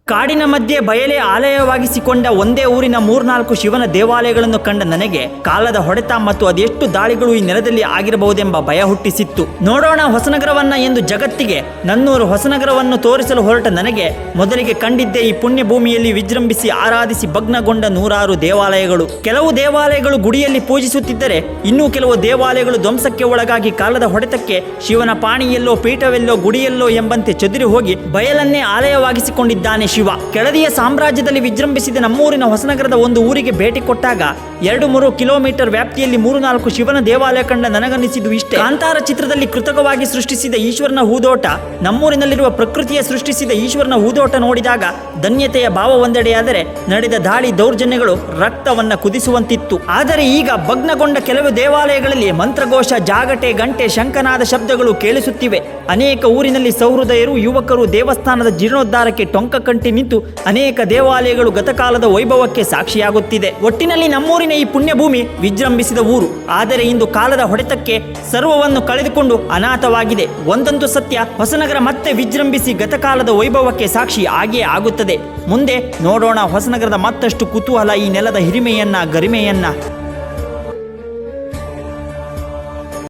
ಕಾಡಿನ ಮಧ್ಯೆ ಬಯಲೇ ಆಲಯವಾಗಿಸಿಕೊಂಡ ಒಂದೇ ಊರಿನ 3-4 ಶಿವನ ದೇವಾಲಯಗಳನ್ನು ಕಂಡ ನನಗೆ ಕಾಲದ ಹೊಡೆತ ಮತ್ತು ಅದೆಷ್ಟು ದಾಳಿಗಳು ಈ ನೆಲದಲ್ಲಿ ಆಗಿರಬಹುದೆಂಬ ಭಯ ಹುಟ್ಟಿಸಿತ್ತು. ನೋಡೋಣ ಹೊಸನಗರವನ್ನ ಎಂದು ಜಗತ್ತಿಗೆ ನನ್ನೂರು ಹೊಸನಗರವನ್ನು ತೋರಿಸಲು ಹೊರಟ ನನಗೆ ಮೊದಲಿಗೆ ಕಂಡಿದ್ದೇ ಈ ಪುಣ್ಯ ಭೂಮಿಯಲ್ಲಿ ವಿಜೃಂಭಿಸಿ ಆರಾಧಿಸಿ ಭಗ್ನಗೊಂಡ 100 ದೇವಾಲಯಗಳು. ಕೆಲವು ದೇವಾಲಯಗಳು ಗುಡಿಯಲ್ಲಿ ಪೂಜಿಸುತ್ತಿದ್ದರೆ ಇನ್ನೂ ಕೆಲವು ದೇವಾಲಯಗಳು ಧ್ವಂಸಕ್ಕೆ ಒಳಗಾಗಿ ಕಾಲದ ಹೊಡೆತಕ್ಕೆ ಶಿವನ ಪಾಣಿಯೆಲ್ಲೋ ಪೀಠವೆಲ್ಲೋ ಗುಡಿಯೆಲ್ಲೋ ಎಂಬಂತೆ ಚದುರಿ ಹೋಗಿ ಬಯಲನ್ನೇ ಆಲಯವಾಗಿಸಿಕೊಂಡಿದ್ದಾನೆ ಶಿವ. ಕೆಳದಿಯ ಸಾಮ್ರಾಜ್ಯದಲ್ಲಿ ವಿಜೃಂಭಿಸಿದ ನಮ್ಮೂರಿನ ಹೊಸನಗರದ ಒಂದು ಊರಿಗೆ ಭೇಟಿ ಕೊಟ್ಟಾಗ 2-3 ಕಿಲೋಮೀಟರ್ ವ್ಯಾಪ್ತಿಯಲ್ಲಿ 3-4 ಶಿವನ ದೇವಾಲಯ ಕಂಡ ನನಗನಿಸಿದ್ದು ಇಷ್ಟೇ. ಕಾಂತಾರ ಚಿತ್ರದಲ್ಲಿ ಕೃತಕವಾಗಿ ಸೃಷ್ಟಿಸಿದ ಈಶ್ವರನ ಹೂದೋಟ, ನಮ್ಮೂರಿನಲ್ಲಿರುವ ಪ್ರಕೃತಿಯ ಸೃಷ್ಟಿಸಿದ ಈಶ್ವರನ ಹೂದೋಟ ನೋಡಿದಾಗ ಧನ್ಯತೆಯ ಭಾವ ಒಂದೆಡೆಯಾದರೆ ನಡೆದ ದಾಳಿ ದೌರ್ಜನ್ಯಗಳು ರಕ್ತವನ್ನ ಕುದಿಸುವಂತಿತ್ತು. ಆದರೆ ಈಗ ಭಗ್ನಗೊಂಡ ಕೆಲವು ದೇವಾಲಯಗಳಲ್ಲಿ ಮಂತ್ರಘೋಷ, ಜಾಗಟೆ, ಗಂಟೆ, ಶಂಖನಾದ ಶಬ್ದಗಳು ಕೇಳಿಸುತ್ತಿವೆ. ಅನೇಕ ಊರಿನಲ್ಲಿ ಸಹೃದಯರು, ಯುವಕರು ದೇವಸ್ಥಾನದ ಜೀರ್ಣೋದ್ಧಾರಕ್ಕೆ ಟೊಂಕ ಕಂಟಿ ನಿಂತು ಅನೇಕ ದೇವಾಲಯಗಳು ಗತಕಾಲದ ವೈಭವಕ್ಕೆ ಸಾಕ್ಷಿಯಾಗುತ್ತಿದೆ. ಒಟ್ಟಿನಲ್ಲಿ ನಮ್ಮೂರಿನ ಈ ಪುಣ್ಯಭೂಮಿ ವಿಜೃಂಭಿಸಿದ ಊರು. ಆದರೆ ಇಂದು ಕಾಲದ ಹೊಡೆತಕ್ಕೆ ಸರ್ವವನ್ನು ಕಳೆದುಕೊಂಡು ಅನಾಥವಾಗಿದೆ. ಒಂದಂತೂ ಸತ್ಯ, ಹೊಸನಗರ ಮತ್ತೆ ವಿಜೃಂಭಿಸಿ ಗತಕಾಲದ ವೈಭವಕ್ಕೆ ಸಾಕ್ಷಿ ಆಗೇ ಆಗುತ್ತದೆ. ಮುಂದೆ ನೋಡೋಣ ಹೊಸನಗರದ ಮತ್ತಷ್ಟು ಕುತೂಹಲ, ಈ ನೆಲದ ಹಿರಿಮೆಯನ್ನ, ಗರಿಮೆಯನ್ನ.